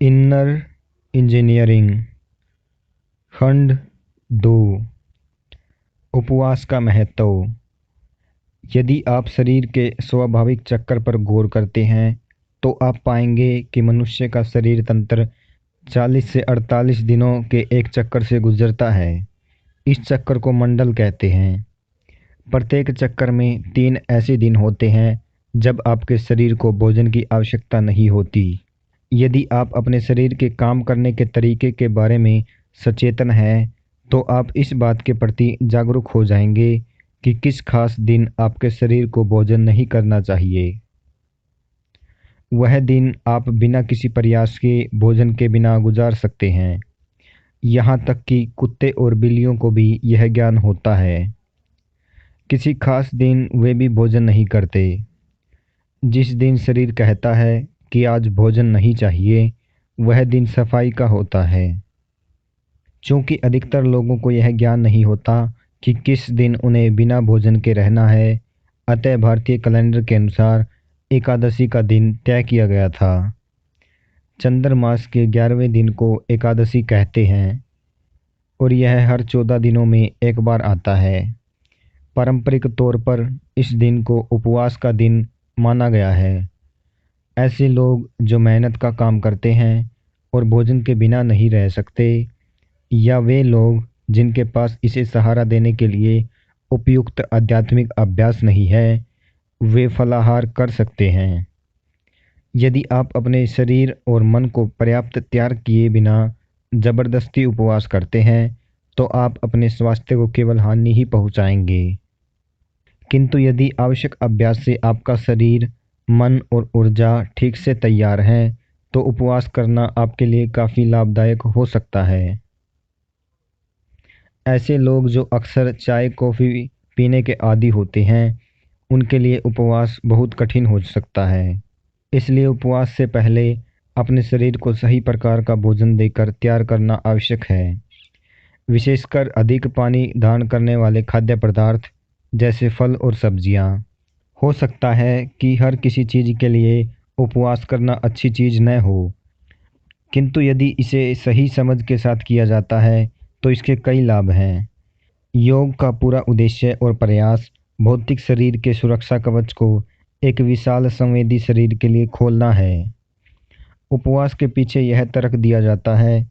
Inner engineering खंड 2 उपवास का महत्व। यदि आप शरीर के स्वाभाविक चक्कर पर गौर करते हैं तो आप पाएंगे कि मनुष्य का शरीर तंत्र 40 से 48 दिनों के एक चक्कर से गुजरता है। इस चक्कर को मंडल कहते हैं। प्रत्येक चक्कर में 3 ऐसे दिन होते हैं जब आपके शरीर को भोजन की आवश्यकता नहीं होती। यदि आप अपने शरीर के काम करने के तरीके के बारे में सचेतन हैं तो आप इस बात के प्रति जागरूक हो जाएंगे कि किस खास दिन आपके शरीर को भोजन नहीं करना चाहिए। वह दिन आप बिना किसी प्रयास के भोजन के बिना गुजार सकते हैं। यहाँ तक कि कुत्ते और बिल्लियों को भी यह ज्ञान होता है। किसी खास दिन वे भी भोजन नहीं करते। जिस दिन शरीर कहता है कि आज भोजन नहीं चाहिए, वह दिन सफाई का होता है। चूंकि अधिकतर लोगों को यह ज्ञान नहीं होता कि किस दिन उन्हें बिना भोजन के रहना है, अतः भारतीय कैलेंडर के अनुसार एकादशी का दिन तय किया गया था। चंद्रमास के 11वें दिन को एकादशी कहते हैं और यह हर 14 दिनों में एक बार आता है। पारंपरिक तौर पर इस दिन को उपवास का दिन माना गया है। ऐसे लोग जो मेहनत का काम करते हैं और भोजन के बिना नहीं रह सकते, या वे लोग जिनके पास इसे सहारा देने के लिए उपयुक्त आध्यात्मिक अभ्यास नहीं है, वे फलाहार कर सकते हैं। यदि आप अपने शरीर और मन को पर्याप्त त्याग किए बिना जबरदस्ती उपवास करते हैं तो आप अपने स्वास्थ्य को केवल हानि ही पहुंचाएंगे। किंतु यदि आवश्यक अभ्यास से आपका शरीर, मन और ऊर्जा ठीक से तैयार हैं तो उपवास करना आपके लिए काफ़ी लाभदायक हो सकता है। ऐसे लोग जो अक्सर चाय कॉफ़ी पीने के आदी होते हैं, उनके लिए उपवास बहुत कठिन हो सकता है। इसलिए उपवास से पहले अपने शरीर को सही प्रकार का भोजन देकर तैयार करना आवश्यक है। विशेषकर अधिक पानी धारण करने वाले खाद्य पदार्थ जैसे फल और सब्जियां। हो सकता है कि हर किसी चीज़ के लिए उपवास करना अच्छी चीज़ न हो, किंतु यदि इसे सही समझ के साथ किया जाता है तो इसके कई लाभ हैं। योग का पूरा उद्देश्य और प्रयास भौतिक शरीर के सुरक्षा कवच को एक विशाल संवेदी शरीर के लिए खोलना है। उपवास के पीछे यह तर्क दिया जाता है,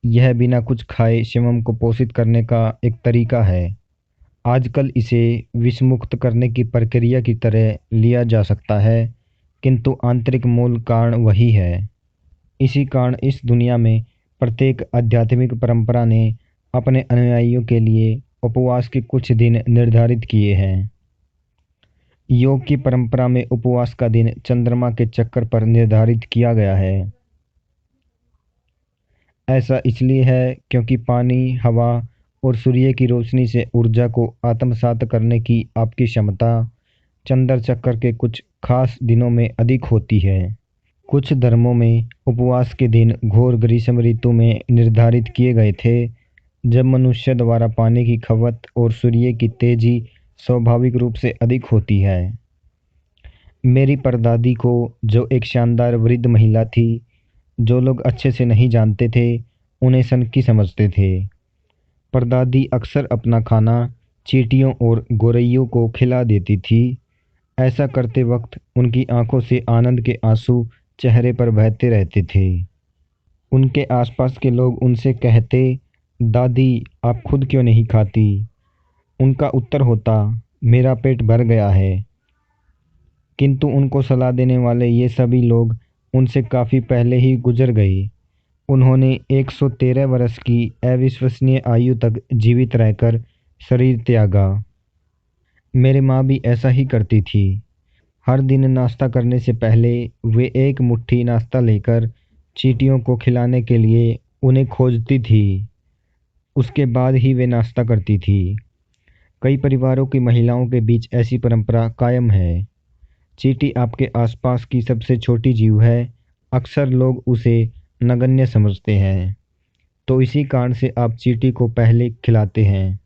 यह बिना कुछ खाए शिवम को पोषित करने का एक तरीका है। आजकल इसे विषमुक्त करने की प्रक्रिया की तरह लिया जा सकता है, किंतु आंतरिक मूल कारण वही है। इसी कारण इस दुनिया में प्रत्येक आध्यात्मिक परंपरा ने अपने अनुयायियों के लिए उपवास के कुछ दिन निर्धारित किए हैं। योग की परंपरा में उपवास का दिन चंद्रमा के चक्कर पर निर्धारित किया गया है। ऐसा इसलिए है क्योंकि पानी, हवा और सूर्य की रोशनी से ऊर्जा को आत्मसात करने की आपकी क्षमता चंद्र चक्कर के कुछ खास दिनों में अधिक होती है। कुछ धर्मों में उपवास के दिन घोर ग्रीष्म ऋतु में निर्धारित किए गए थे, जब मनुष्य द्वारा पानी की खपत और सूर्य की तेजी स्वाभाविक रूप से अधिक होती है। मेरी परदादी को, जो एक शानदार वृद्ध महिला थी, जो लोग अच्छे से नहीं जानते थे, उन्हें सनकी समझते थे। परदादी अक्सर अपना खाना चींटियों और गोरैयों को खिला देती थी। ऐसा करते वक्त उनकी आंखों से आनंद के आंसू चेहरे पर बहते रहते थे। उनके आसपास के लोग उनसे कहते, दादी आप खुद क्यों नहीं खाती? उनका उत्तर होता, मेरा पेट भर गया है। किंतु उनको सलाह देने वाले ये सभी लोग उनसे काफ़ी पहले ही गुजर गए। उन्होंने 113 वर्ष की अविश्वसनीय आयु तक जीवित रहकर शरीर त्यागा। मेरी माँ भी ऐसा ही करती थी। हर दिन नाश्ता करने से पहले वे एक मुट्ठी नाश्ता लेकर चींटियों को खिलाने के लिए उन्हें खोजती थी। उसके बाद ही वे नाश्ता करती थी। कई परिवारों की महिलाओं के बीच ऐसी परंपरा कायम है। चींटी आपके आसपास की सबसे छोटी जीव है। अक्सर लोग उसे नगण्य समझते हैं, तो इसी कारण से आप चींटी को पहले खिलाते हैं।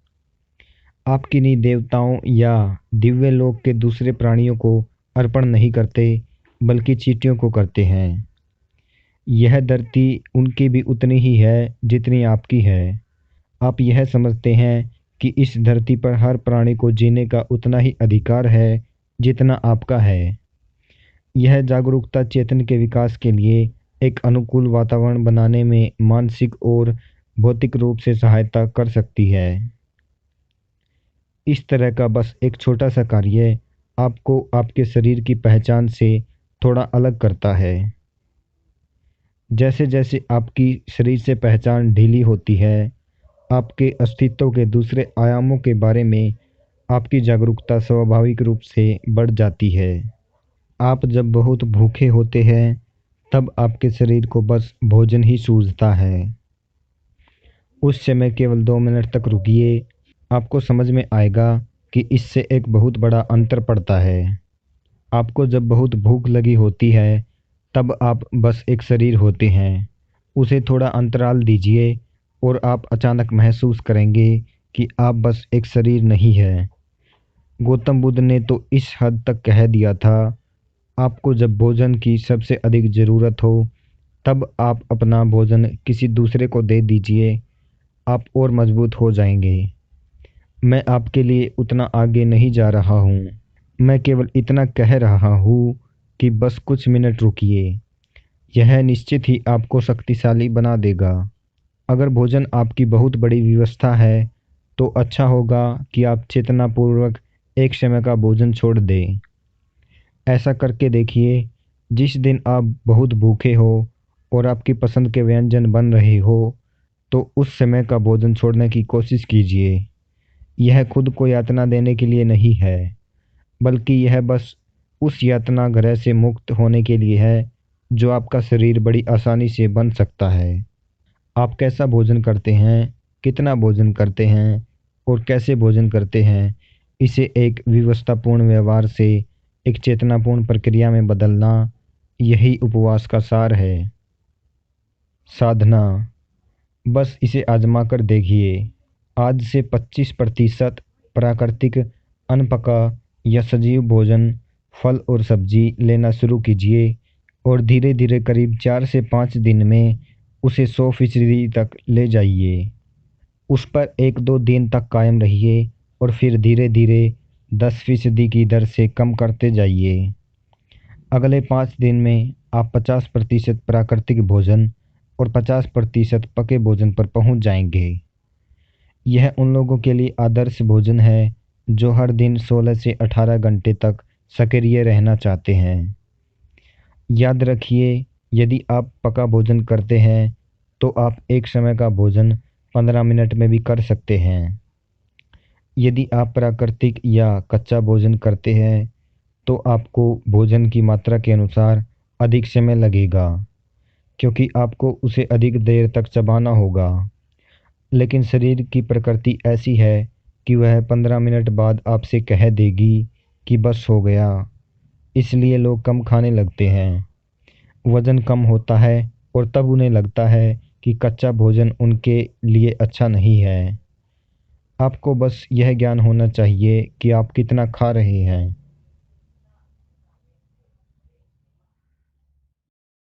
आप किन्हीं देवताओं या दिव्य लोक के दूसरे प्राणियों को अर्पण नहीं करते, बल्कि चींटियों को करते हैं। यह धरती उनकी भी उतनी ही है जितनी आपकी है। आप यह समझते हैं कि इस धरती पर हर प्राणी को जीने का उतना ही अधिकार है जितना आपका है। यह जागरूकता चेतन के विकास के लिए एक अनुकूल वातावरण बनाने में मानसिक और भौतिक रूप से सहायता कर सकती है। इस तरह का बस एक छोटा सा कार्य आपको आपके शरीर की पहचान से थोड़ा अलग करता है। जैसे जैसे आपकी शरीर से पहचान ढीली होती है, आपके अस्तित्व के दूसरे आयामों के बारे में आपकी जागरूकता स्वाभाविक रूप से बढ़ जाती है। आप जब बहुत भूखे होते हैं तब आपके शरीर को बस भोजन ही सूझता है। उस समय केवल 2 मिनट तक रुकिए, आपको समझ में आएगा कि इससे एक बहुत बड़ा अंतर पड़ता है। आपको जब बहुत भूख लगी होती है तब आप बस एक शरीर होते हैं। उसे थोड़ा अंतराल दीजिए और आप अचानक महसूस करेंगे कि आप बस एक शरीर नहीं है। गौतम बुद्ध ने तो इस हद तक कह दिया था, आपको जब भोजन की सबसे अधिक ज़रूरत हो तब आप अपना भोजन किसी दूसरे को दे दीजिए, आप और मजबूत हो जाएंगे। मैं आपके लिए उतना आगे नहीं जा रहा हूँ, मैं केवल इतना कह रहा हूँ कि बस कुछ मिनट रुकिए। यह निश्चित ही आपको शक्तिशाली बना देगा। अगर भोजन आपकी बहुत बड़ी व्यवस्था है तो अच्छा होगा कि आप चेतनापूर्वक एक समय का भोजन छोड़ दें। ऐसा करके देखिए, जिस दिन आप बहुत भूखे हो और आपकी पसंद के व्यंजन बन रहे हो तो उस समय का भोजन छोड़ने की कोशिश कीजिए। यह खुद को यातना देने के लिए नहीं है, बल्कि यह बस उस यातना ग्रह से मुक्त होने के लिए है जो आपका शरीर बड़ी आसानी से बन सकता है। आप कैसा भोजन करते हैं, कितना भोजन करते हैं और कैसे भोजन करते हैं, इसे एक विवस्थापूर्ण व्यवहार से एक चेतनापूर्ण प्रक्रिया में बदलना, यही उपवास का सार है। साधना, बस इसे आजमा कर देखिए। आज से 25% प्राकृतिक अनपका या सजीव भोजन, फल और सब्जी लेना शुरू कीजिए और धीरे धीरे करीब 4 से 5 दिन में उसे 100% तक ले जाइए। उस पर 1-2 दिन तक कायम रहिए और फिर धीरे धीरे 10% की दर से कम करते जाइए। अगले 5 दिन में आप 50% प्राकृतिक भोजन और 50% पके भोजन पर पहुंच जाएंगे। यह उन लोगों के लिए आदर्श भोजन है जो हर दिन 16 से 18 घंटे तक सक्रिय रहना चाहते हैं। याद रखिए, यदि आप पका भोजन करते हैं तो आप एक समय का भोजन 15 मिनट में भी कर सकते हैं। यदि आप प्राकृतिक या कच्चा भोजन करते हैं तो आपको भोजन की मात्रा के अनुसार अधिक समय लगेगा, क्योंकि आपको उसे अधिक देर तक चबाना होगा। लेकिन शरीर की प्रकृति ऐसी है कि वह 15 मिनट बाद आपसे कह देगी कि बस हो गया। इसलिए लोग कम खाने लगते हैं, वजन कम होता है और तब उन्हें लगता है कि कच्चा भोजन उनके लिए अच्छा नहीं है। आपको बस यह ज्ञान होना चाहिए कि आप कितना खा रहे हैं।